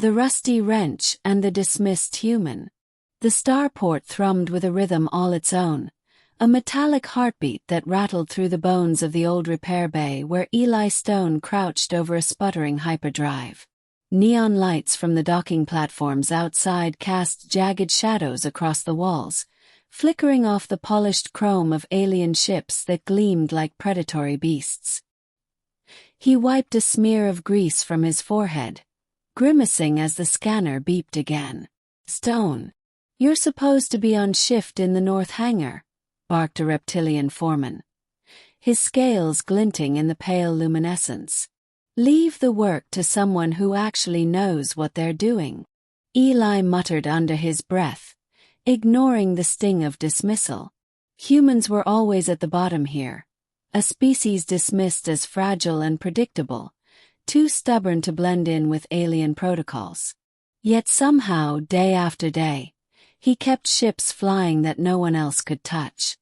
the rusty wrench and the dismissed human. The starport thrummed with a rhythm all its own, a metallic heartbeat that rattled through the bones of the old repair bay where Eli Stone crouched over a sputtering hyperdrive. Neon lights from the docking platforms outside cast jagged shadows across the walls, flickering off the polished chrome of alien ships that gleamed like predatory beasts. He wiped a smear of grease from his forehead, grimacing as the scanner beeped again. "Stone, you're supposed to be on shift in the north hangar," barked a reptilian foreman, his scales glinting in the pale luminescence. "Leave the work to someone who actually knows what they're doing." Eli muttered under his breath, ignoring the sting of dismissal. Humans were always at the bottom here, a species dismissed as fragile and predictable, too stubborn to blend in with alien protocols. Yet somehow, day after day, he kept ships flying that no one else could touch.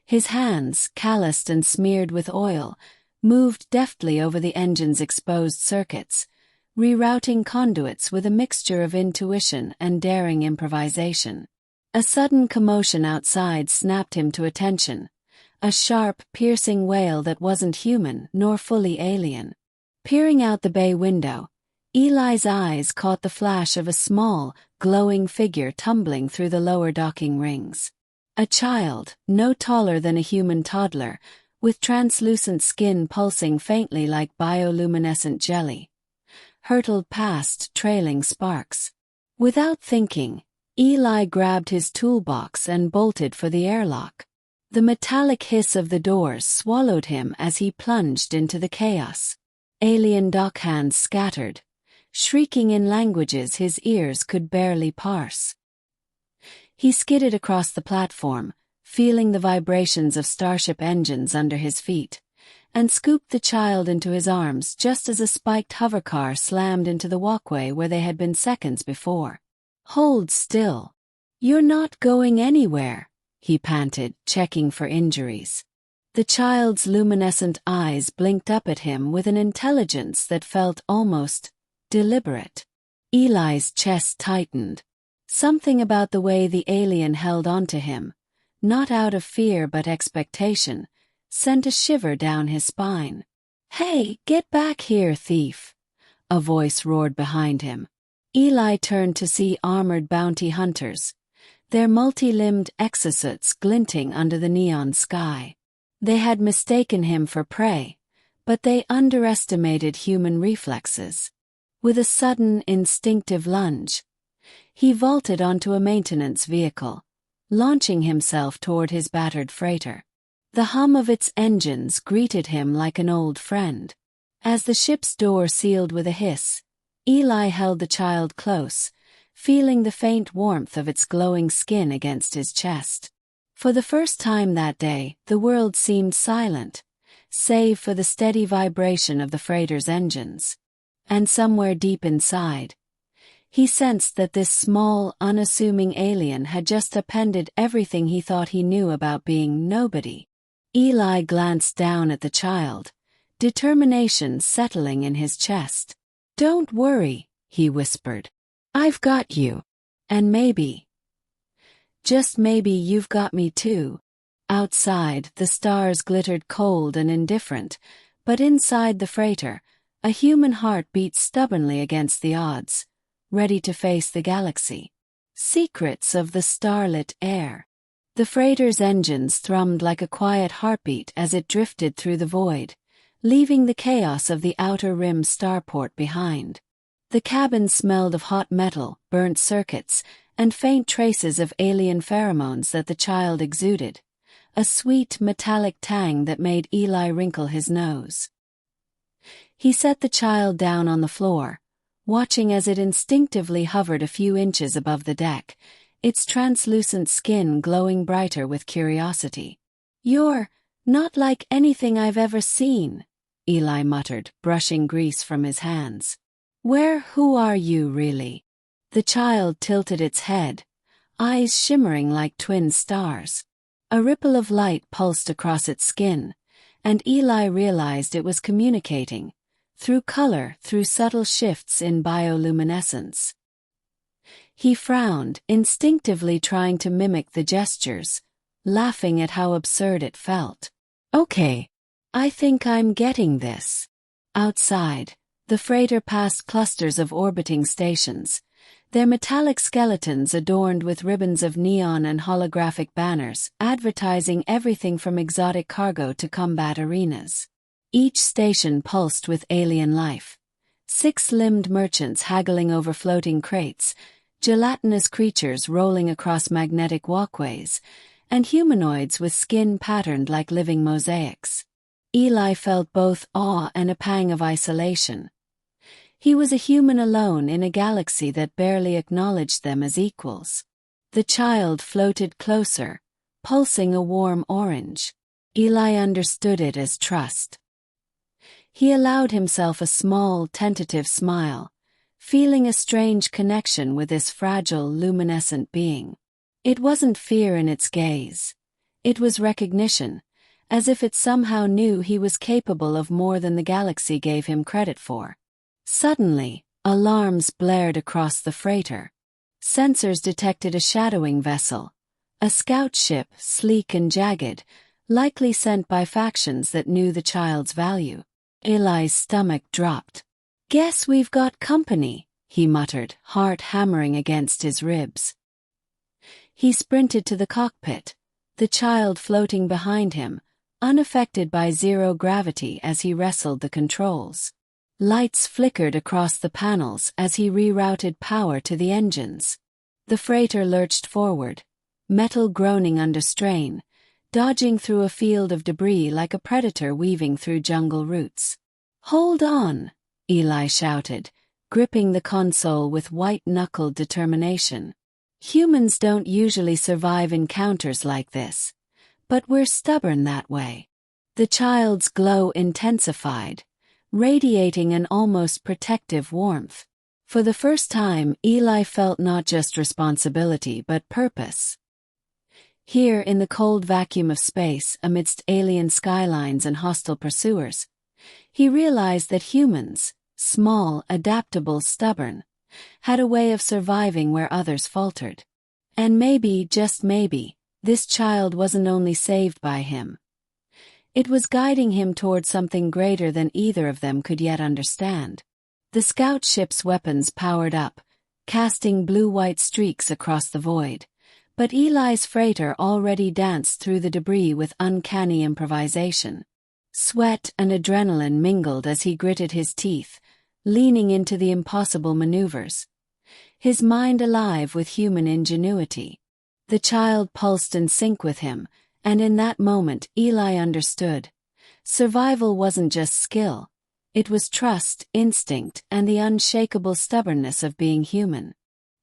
His hands, calloused and smeared with oil, moved deftly over the engine's exposed circuits, rerouting conduits with a mixture of intuition and daring improvisation. A sudden commotion outside snapped him to attention, a sharp, piercing wail that wasn't human nor fully alien. Peering out the bay window, Eli's eyes caught the flash of a small, glowing figure tumbling through the lower docking rings. A child, no taller than a human toddler, with translucent skin pulsing faintly like bioluminescent jelly, hurtled past, trailing sparks. Without thinking, Eli grabbed his toolbox and bolted for the airlock. The metallic hiss of the doors swallowed him as he plunged into the chaos. Alien dockhands scattered, shrieking in languages his ears could barely parse. He skidded across the platform, feeling the vibrations of starship engines under his feet, and scooped the child into his arms just as a spiked hovercar slammed into the walkway where they had been seconds before. "Hold still. You're not going anywhere," he panted, checking for injuries. The child's luminescent eyes blinked up at him with an intelligence that felt almost deliberate. Eli's chest tightened. Something about the way the alien held onto him, not out of fear but expectation, sent a shiver down his spine. "Hey, get back here, thief!" a voice roared behind him. Eli turned to see armored bounty hunters, their multi-limbed exosuits glinting under the neon sky. They had mistaken him for prey, but they underestimated human reflexes. With a sudden, instinctive lunge, he vaulted onto a maintenance vehicle, launching himself toward his battered freighter. The hum of its engines greeted him like an old friend. As the ship's door sealed with a hiss, Eli held the child close, feeling the faint warmth of its glowing skin against his chest. For the first time that day, the world seemed silent, save for the steady vibration of the freighter's engines. And somewhere deep inside, he sensed that this small, unassuming alien had just appended everything he thought he knew about being nobody. Eli glanced down at the child, determination settling in his chest. "Don't worry," he whispered. "I've got you. And maybe, just maybe you've got me too." Outside, the stars glittered cold and indifferent, but inside the freighter, a human heart beat stubbornly against the odds, ready to face the galaxy. Secrets of the starlit air. The freighter's engines thrummed like a quiet heartbeat as it drifted through the void, leaving the chaos of the Outer Rim Starport behind. The cabin smelled of hot metal, burnt circuits, and faint traces of alien pheromones that the child exuded, a sweet metallic tang that made Eli wrinkle his nose. He set the child down on the floor, watching as it instinctively hovered a few inches above the deck, its translucent skin glowing brighter with curiosity. "You're not like anything I've ever seen," Eli muttered, brushing grease from his hands. Who are you really?" The child tilted its head, eyes shimmering like twin stars. A ripple of light pulsed across its skin, and Eli realized it was communicating, through color, through subtle shifts in bioluminescence. He frowned, instinctively trying to mimic the gestures, laughing at how absurd it felt. Okay, I think I'm getting this. Outside, the freighter passed clusters of orbiting stations, their metallic skeletons adorned with ribbons of neon and holographic banners, advertising everything from exotic cargo to combat arenas. Each station pulsed with alien life. Six-limbed merchants haggling over floating crates, gelatinous creatures rolling across magnetic walkways, and humanoids with skin patterned like living mosaics. Eli felt both awe and a pang of isolation. He was a human alone in a galaxy that barely acknowledged them as equals. The child floated closer, pulsing a warm orange. Eli understood it as trust. He allowed himself a small, tentative smile, feeling a strange connection with this fragile, luminescent being. It wasn't fear in its gaze. It was recognition, as if it somehow knew he was capable of more than the galaxy gave him credit for. Suddenly, alarms blared across the freighter. Sensors detected a shadowing vessel, a scout ship sleek and jagged, likely sent by factions that knew the child's value. Eli's stomach dropped. "Guess we've got company," he muttered, heart hammering against his ribs. He sprinted to the cockpit, the child floating behind him, unaffected by zero gravity as he wrestled the controls. Lights flickered across the panels as he rerouted power to the engines. The freighter lurched forward, metal groaning under strain, dodging through a field of debris like a predator weaving through jungle roots. "Hold on," Eli shouted, gripping the console with white-knuckled determination. "Humans don't usually survive encounters like this, but we're stubborn that way." The child's glow intensified, radiating an almost protective warmth. For the first time, Eli felt not just responsibility but purpose. Here in the cold vacuum of space, amidst alien skylines and hostile pursuers, he realized that humans, small, adaptable, stubborn, had a way of surviving where others faltered. And maybe, just maybe, this child wasn't only saved by him. It was guiding him toward something greater than either of them could yet understand. The scout ship's weapons powered up, casting blue-white streaks across the void, but Eli's freighter already danced through the debris with uncanny improvisation. Sweat and adrenaline mingled as he gritted his teeth, leaning into the impossible maneuvers, his mind alive with human ingenuity. The child pulsed in sync with him, and in that moment Eli understood. Survival wasn't just skill. It was trust, instinct, and the unshakable stubbornness of being human.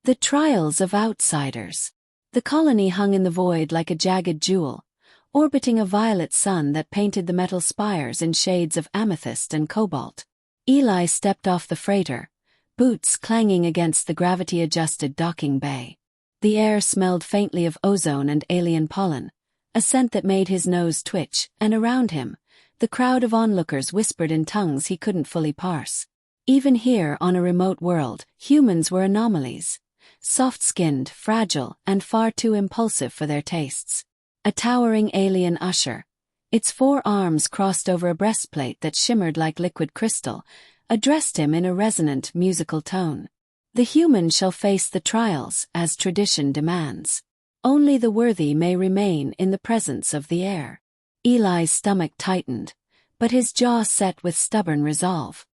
The trials of outsiders. The colony hung in the void like a jagged jewel, orbiting a violet sun that painted the metal spires in shades of amethyst and cobalt. Eli stepped off the freighter, boots clanging against the gravity-adjusted docking bay. The air smelled faintly of ozone and alien pollen, a scent that made his nose twitch, and around him, the crowd of onlookers whispered in tongues he couldn't fully parse. Even here on a remote world, humans were anomalies, soft-skinned, fragile, and far too impulsive for their tastes. A towering alien usher, its 4 arms crossed over a breastplate that shimmered like liquid crystal, addressed him in a resonant, musical tone. "The human shall face the trials, as tradition demands. Only the worthy may remain in the presence of the heir." Eli's stomach tightened, but his jaw set with stubborn resolve.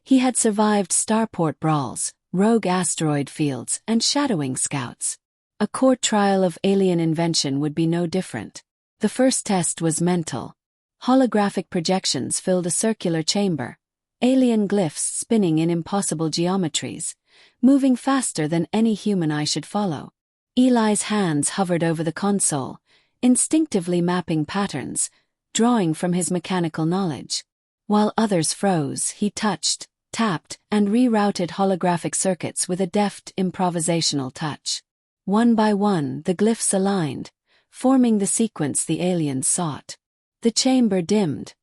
He had survived starport brawls, rogue asteroid fields, and shadowing scouts. A court trial of alien invention would be no different. The first test was mental. Holographic projections filled a circular chamber, alien glyphs spinning in impossible geometries, moving faster than any human eye should follow. Eli's hands hovered over the console, instinctively mapping patterns, drawing from his mechanical knowledge. While others froze, he touched, tapped, and rerouted holographic circuits with a deft, improvisational touch. One by one, the glyphs aligned, forming the sequence the aliens sought. The chamber dimmed.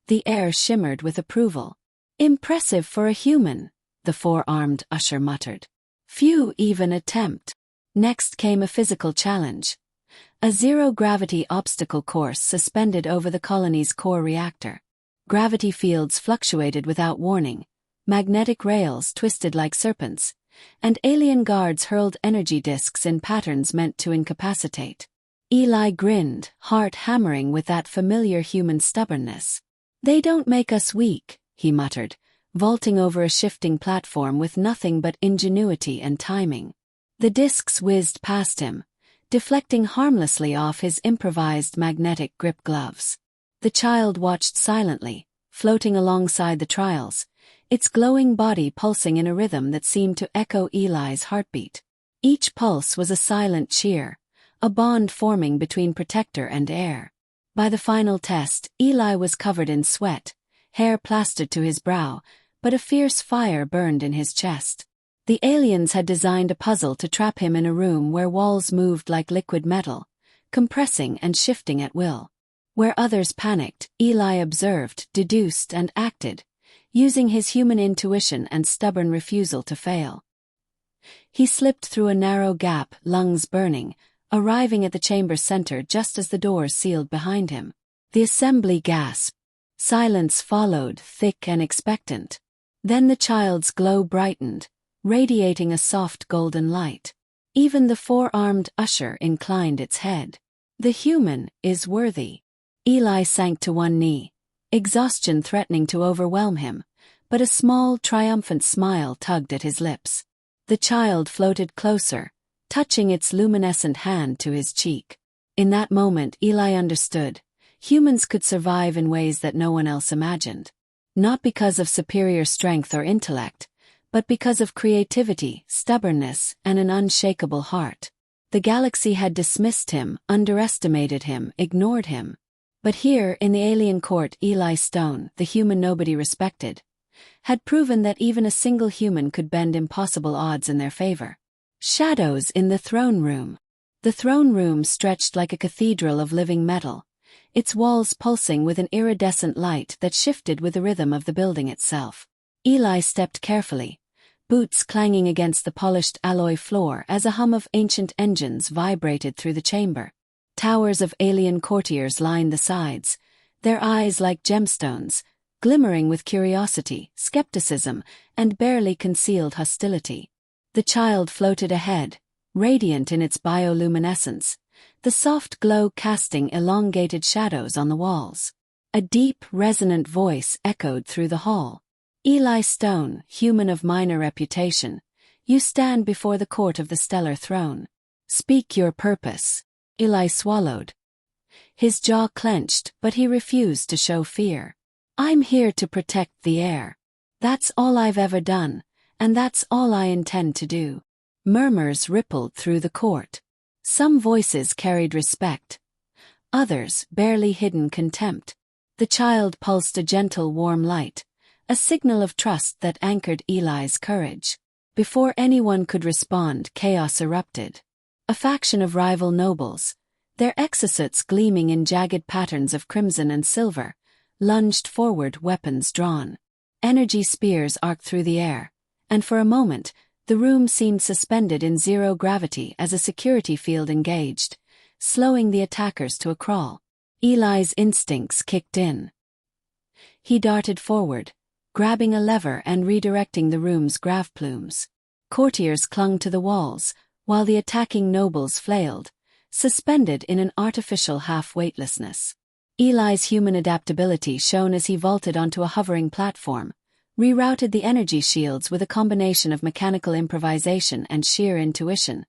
The air shimmered with approval. Impressive for a human, the four-armed usher muttered. Few even attempt. Next came a physical challenge. A zero-gravity obstacle course suspended over the colony's core reactor. Gravity fields fluctuated without warning, magnetic rails twisted like serpents, and alien guards hurled energy disks in patterns meant to incapacitate. Eli grinned, heart hammering with that familiar human stubbornness. "They don't make us weak," he muttered, vaulting over a shifting platform with nothing but ingenuity and timing. The disks whizzed past him, deflecting harmlessly off his improvised magnetic grip gloves. The child watched silently, floating alongside the trials, its glowing body pulsing in a rhythm that seemed to echo Eli's heartbeat. Each pulse was a silent cheer, a bond forming between protector and heir. By the final test, Eli was covered in sweat, hair plastered to his brow, but a fierce fire burned in his chest. The aliens had designed a puzzle to trap him in a room where walls moved like liquid metal, compressing and shifting at will. Where others panicked, Eli observed, deduced, and acted, using his human intuition and stubborn refusal to fail. He slipped through a narrow gap, lungs burning, arriving at the chamber's center just as the doors sealed behind him. The assembly gasped. Silence followed, thick and expectant. Then the child's glow brightened, radiating a soft golden light. Even the four-armed usher inclined its head. "The human is worthy." Eli sank to one knee, exhaustion threatening to overwhelm him, but a small, triumphant smile tugged at his lips. The child floated closer, touching its luminescent hand to his cheek. In that moment Eli understood. Humans could survive in ways that no one else imagined. Not because of superior strength or intellect, but because of creativity, stubbornness, and an unshakable heart. The galaxy had dismissed him, underestimated him, ignored him. But here, in the alien court, Eli Stone, the human nobody respected, had proven that even a single human could bend impossible odds in their favor. Shadows in the throne room. The throne room stretched like a cathedral of living metal, its walls pulsing with an iridescent light that shifted with the rhythm of the building itself. Eli stepped carefully, boots clanging against the polished alloy floor as a hum of ancient engines vibrated through the chamber. Towers of alien courtiers lined the sides, their eyes like gemstones, glimmering with curiosity, skepticism, and barely concealed hostility. The child floated ahead, radiant in its bioluminescence, the soft glow casting elongated shadows on the walls. A deep, resonant voice echoed through the hall. "Eli Stone, human of minor reputation, you stand before the court of the stellar throne. Speak your purpose." Eli swallowed. His jaw clenched, but he refused to show fear. "I'm here to protect the heir. That's all I've ever done, and that's all I intend to do." Murmurs rippled through the court. Some voices carried respect. Others, barely hidden contempt. The child pulsed a gentle warm light, a signal of trust that anchored Eli's courage. Before anyone could respond, chaos erupted. A faction of rival nobles, their exosuits gleaming in jagged patterns of crimson and silver, lunged forward, weapons drawn. Energy spears arced through the air, and for a moment, the room seemed suspended in zero gravity as a security field engaged, slowing the attackers to a crawl. Eli's instincts kicked in. He darted forward, grabbing a lever and redirecting the room's grav plumes. Courtiers clung to the walls, while the attacking nobles flailed, suspended in an artificial half-weightlessness. Eli's human adaptability shone as he vaulted onto a hovering platform, rerouted the energy shields with a combination of mechanical improvisation and sheer intuition,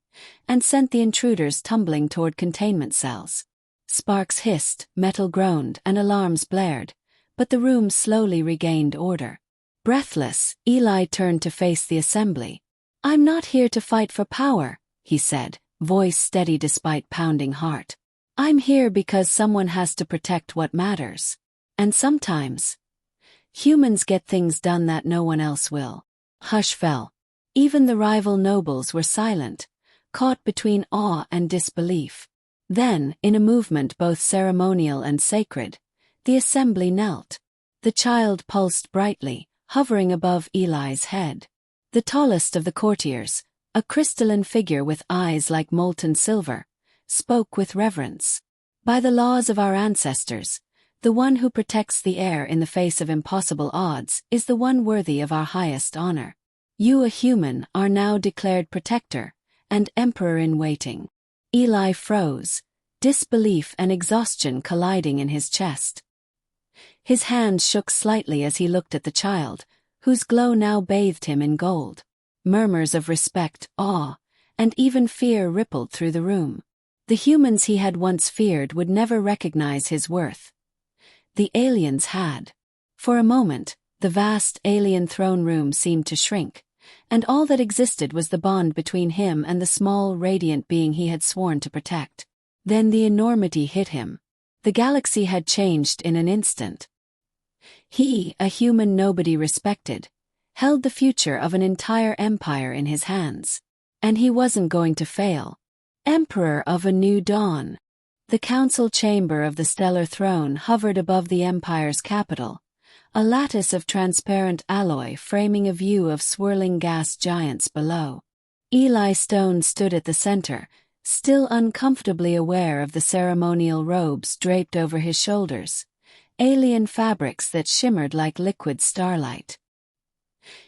and sent the intruders tumbling toward containment cells. Sparks hissed, metal groaned, and alarms blared, but the room slowly regained order. Breathless, Eli turned to face the assembly. "I'm not here to fight for power," he said, voice steady despite pounding heart. "I'm here because someone has to protect what matters. And sometimes, humans get things done that no one else will." Hush fell. Even the rival nobles were silent, caught between awe and disbelief. Then, in a movement both ceremonial and sacred, the assembly knelt. The child pulsed brightly, hovering above Eli's head. The tallest of the courtiers, a crystalline figure with eyes like molten silver, spoke with reverence. "By the laws of our ancestors, the one who protects the heir in the face of impossible odds is the one worthy of our highest honor. You, a human, are now declared protector and emperor in waiting." Eli froze, disbelief and exhaustion colliding in his chest. His hands shook slightly as he looked at the child, whose glow now bathed him in gold. Murmurs of respect, awe, and even fear rippled through the room. The humans he had once feared would never recognize his worth. The aliens had. For a moment, the vast alien throne room seemed to shrink, and all that existed was the bond between him and the small, radiant being he had sworn to protect. Then the enormity hit him. The galaxy had changed in an instant. He, a human nobody respected, held the future of an entire empire in his hands. And he wasn't going to fail. Emperor of a new dawn. The council chamber of the stellar throne hovered above the empire's capital, a lattice of transparent alloy framing a view of swirling gas giants below. Eli Stone stood at the center, still uncomfortably aware of the ceremonial robes draped over his shoulders, alien fabrics that shimmered like liquid starlight.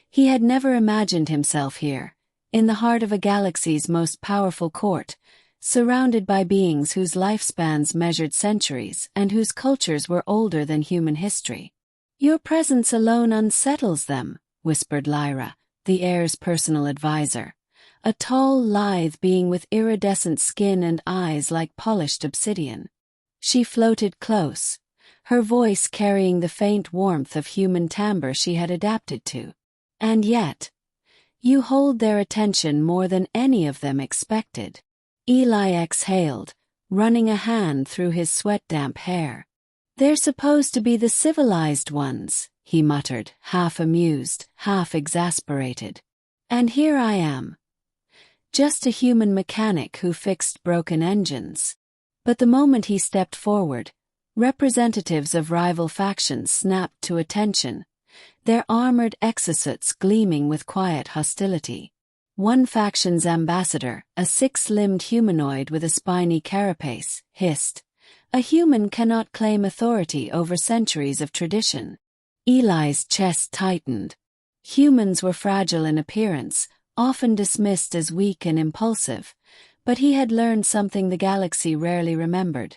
He had never imagined himself here, in the heart of a galaxy's most powerful court, surrounded by beings whose lifespans measured centuries and whose cultures were older than human history. "Your presence alone unsettles them," whispered Lyra, the heir's personal advisor, a tall, lithe being with iridescent skin and eyes like polished obsidian. She floated close, her voice carrying the faint warmth of human timbre she had adapted to. "And yet, you hold their attention more than any of them expected." Eli exhaled, running a hand through his sweat-damp hair. "They're supposed to be the civilized ones," he muttered, half amused, half exasperated. "And here I am. Just a human mechanic who fixed broken engines." But the moment he stepped forward, representatives of rival factions snapped to attention, their armored exosuits gleaming with quiet hostility. One faction's ambassador, a six-limbed humanoid with a spiny carapace, hissed, "A human cannot claim authority over centuries of tradition." Eli's chest tightened. Humans were fragile in appearance, often dismissed as weak and impulsive, but he had learned something the galaxy rarely remembered.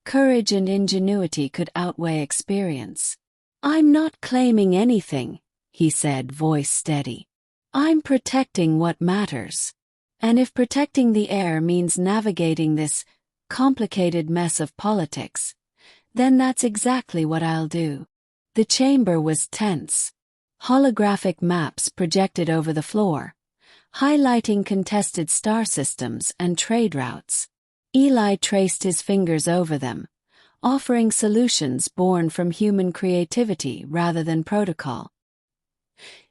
Courage and ingenuity could outweigh experience. "I'm not claiming anything," he said, voice steady. "I'm protecting what matters. And if protecting the heir means navigating this complicated mess of politics, then that's exactly what I'll do." The chamber was tense. Holographic maps projected over the floor, highlighting contested star systems and trade routes. Eli traced his fingers over them, offering solutions born from human creativity rather than protocol.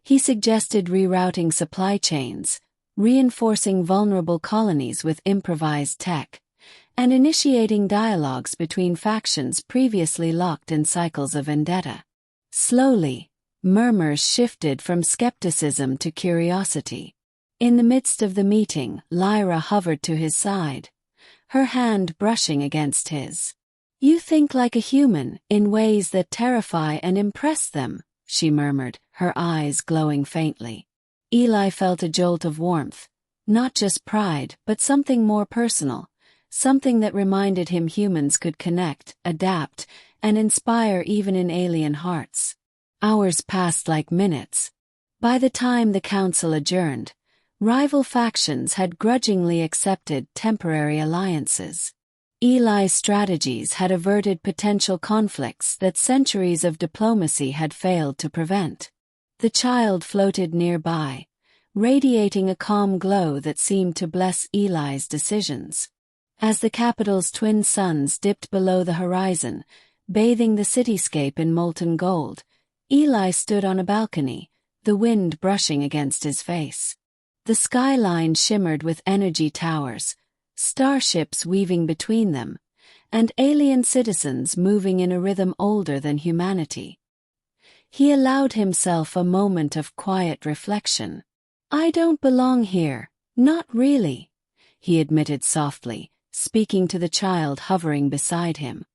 He suggested rerouting supply chains, reinforcing vulnerable colonies with improvised tech, and initiating dialogues between factions previously locked in cycles of vendetta. Slowly, murmurs shifted from skepticism to curiosity. In the midst of the meeting, Lyra hovered to his side, her hand brushing against his. "You think like a human, in ways that terrify and impress them," she murmured, her eyes glowing faintly. Eli felt a jolt of warmth, not just pride, but something more personal, something that reminded him humans could connect, adapt, and inspire even in alien hearts. Hours passed like minutes. By the time the council adjourned, rival factions had grudgingly accepted temporary alliances. Eli's strategies had averted potential conflicts that centuries of diplomacy had failed to prevent. The child floated nearby, radiating a calm glow that seemed to bless Eli's decisions. As the capital's twin suns dipped below the horizon, bathing the cityscape in molten gold, Eli stood on a balcony, the wind brushing against his face. The skyline shimmered with energy towers, starships weaving between them, and alien citizens moving in a rhythm older than humanity. He allowed himself a moment of quiet reflection. "I don't belong here, not really," he admitted softly, speaking to the child hovering beside him.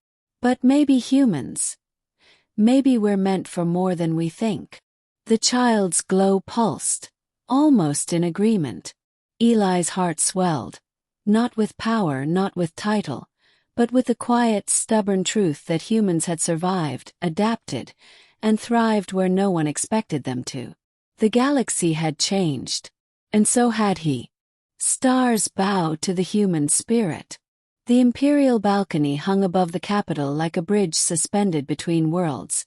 "But maybe humans. Maybe we're meant for more than we think." The child's glow pulsed, almost in agreement. Eli's heart swelled, not with power, not with title, but with the quiet, stubborn truth that humans had survived, adapted, and thrived where no one expected them to. The galaxy had changed, and so had he. Stars bowed to the human spirit. The imperial balcony hung above the capital like a bridge suspended between worlds,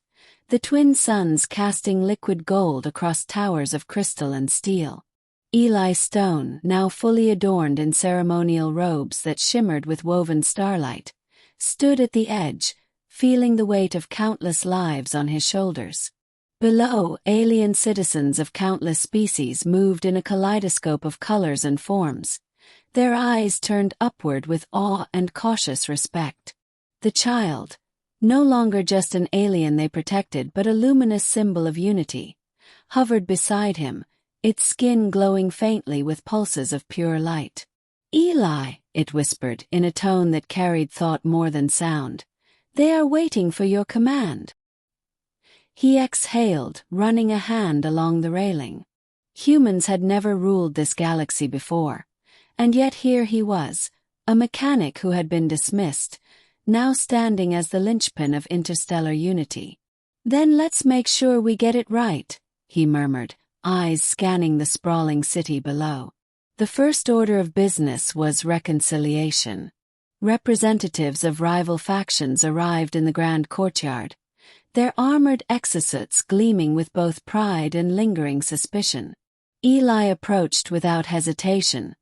the twin suns casting liquid gold across towers of crystal and steel. Eli Stone, now fully adorned in ceremonial robes that shimmered with woven starlight, stood at the edge, feeling the weight of countless lives on his shoulders. Below, alien citizens of countless species moved in a kaleidoscope of colors and forms, their eyes turned upward with awe and cautious respect. The child, no longer just an alien they protected but a luminous symbol of unity, hovered beside him, its skin glowing faintly with pulses of pure light. "Eli," it whispered in a tone that carried thought more than sound, "they are waiting for your command." He exhaled, running a hand along the railing. Humans had never ruled this galaxy before, and yet here he was, a mechanic who had been dismissed, now standing as the linchpin of interstellar unity. "Then let's make sure we get it right," he murmured, eyes scanning the sprawling city below. The first order of business was reconciliation. Representatives of rival factions arrived in the grand courtyard, their armored exosuits gleaming with both pride and lingering suspicion. Eli approached without hesitation,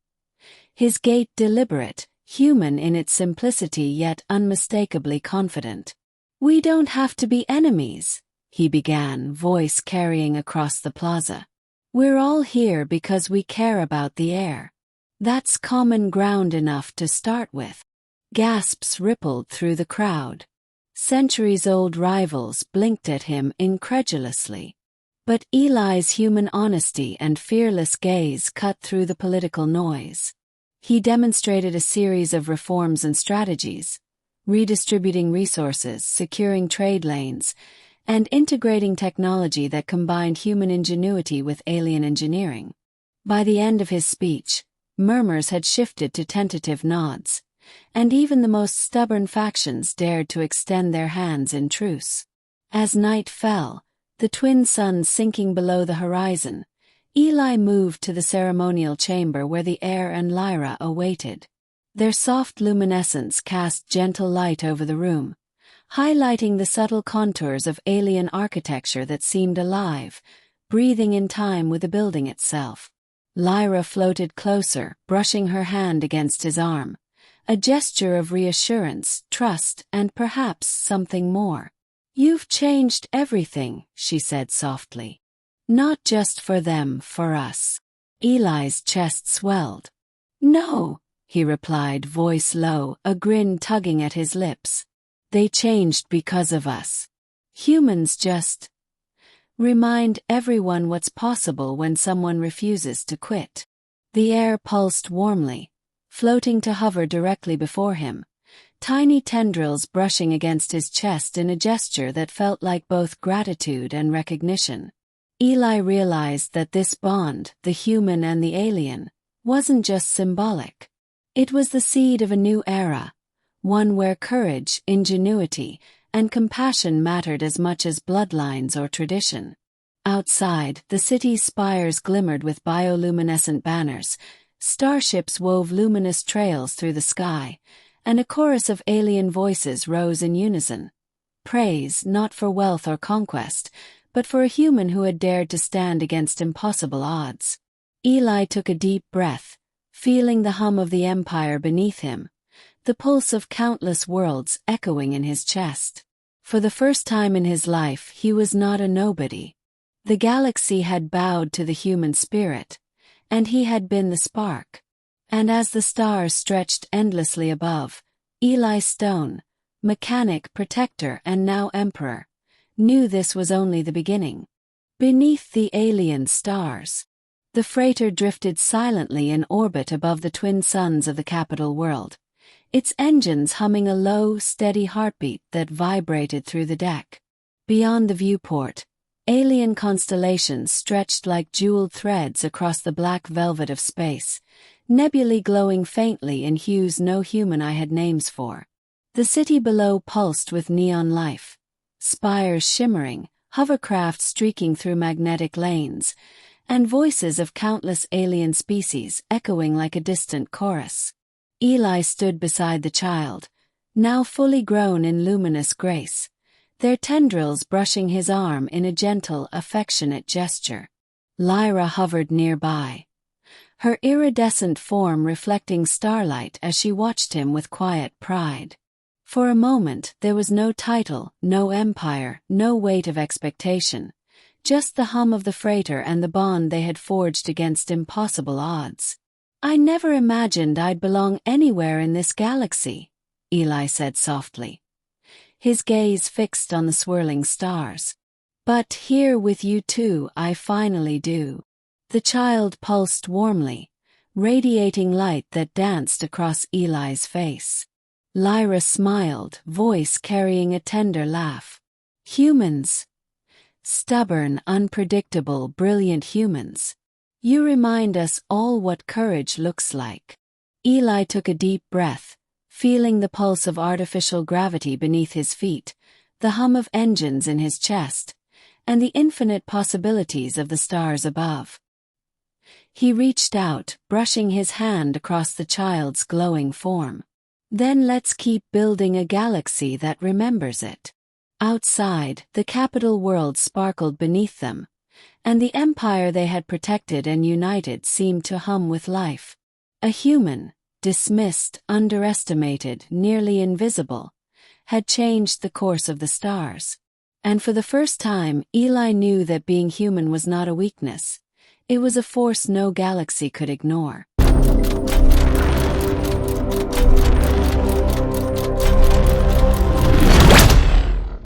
his gait deliberate, human in its simplicity yet unmistakably confident. "We don't have to be enemies," he began, voice carrying across the plaza. "We're all here because we care about the heir. That's common ground enough to start with." Gasps rippled through the crowd. Centuries-old rivals blinked at him incredulously. But Eli's human honesty and fearless gaze cut through the political noise. He demonstrated a series of reforms and strategies, redistributing resources, securing trade lanes, and integrating technology that combined human ingenuity with alien engineering. By the end of his speech, murmurs had shifted to tentative nods, and even the most stubborn factions dared to extend their hands in truce. As night fell, the twin suns sinking below the horizon, Eli moved to the ceremonial chamber where the heir and Lyra awaited. Their soft luminescence cast gentle light over the room, highlighting the subtle contours of alien architecture that seemed alive, breathing in time with the building itself. Lyra floated closer, brushing her hand against his arm, a gesture of reassurance, trust, and perhaps something more. "You've changed everything," she said softly. "Not just for them, for us." Eli's chest swelled. "No," he replied, voice low, a grin tugging at his lips. "They changed because of us. Humans just remind everyone what's possible when someone refuses to quit." The air pulsed warmly, floating to hover directly before him, tiny tendrils brushing against his chest in a gesture that felt like both gratitude and recognition. Eli realized that this bond, the human and the alien, wasn't just symbolic. It was the seed of a new era, one where courage, ingenuity, and compassion mattered as much as bloodlines or tradition. Outside, the city's spires glimmered with bioluminescent banners, starships wove luminous trails through the sky, and a chorus of alien voices rose in unison. Praise, not for wealth or conquest, but for a human who had dared to stand against impossible odds. Eli took a deep breath, feeling the hum of the empire beneath him, the pulse of countless worlds echoing in his chest. For the first time in his life, he was not a nobody. The galaxy had bowed to the human spirit, and he had been the spark. And as the stars stretched endlessly above, Eli Stone, mechanic, protector, and now emperor, knew this was only the beginning. Beneath the alien stars, the freighter drifted silently in orbit above the twin suns of the capital world, its engines humming a low, steady heartbeat that vibrated through the deck. Beyond the viewport, alien constellations stretched like jeweled threads across the black velvet of space, nebulae glowing faintly in hues no human eye had names for. The city below pulsed with neon life, spires shimmering, hovercraft streaking through magnetic lanes, and voices of countless alien species echoing like a distant chorus. Eli stood beside the child, now fully grown in luminous grace, their tendrils brushing his arm in a gentle, affectionate gesture. Lyra hovered nearby, her iridescent form reflecting starlight as she watched him with quiet pride. For a moment there was no title, no empire, no weight of expectation, just the hum of the freighter and the bond they had forged against impossible odds. "I never imagined I'd belong anywhere in this galaxy," Eli said softly, his gaze fixed on the swirling stars. "But here with you two I finally do." The child pulsed warmly, radiating light that danced across Eli's face. Lyra smiled, voice carrying a tender laugh. "Humans. Stubborn, unpredictable, brilliant humans. You remind us all what courage looks like." Eli took a deep breath, feeling the pulse of artificial gravity beneath his feet, the hum of engines in his chest, and the infinite possibilities of the stars above. He reached out, brushing his hand across the child's glowing form. "Then let's keep building a galaxy that remembers it." Outside, the capital world sparkled beneath them, and the empire they had protected and united seemed to hum with life. A human, dismissed, underestimated, nearly invisible, had changed the course of the stars. And for the first time, Eli knew that being human was not a weakness. It was a force no galaxy could ignore.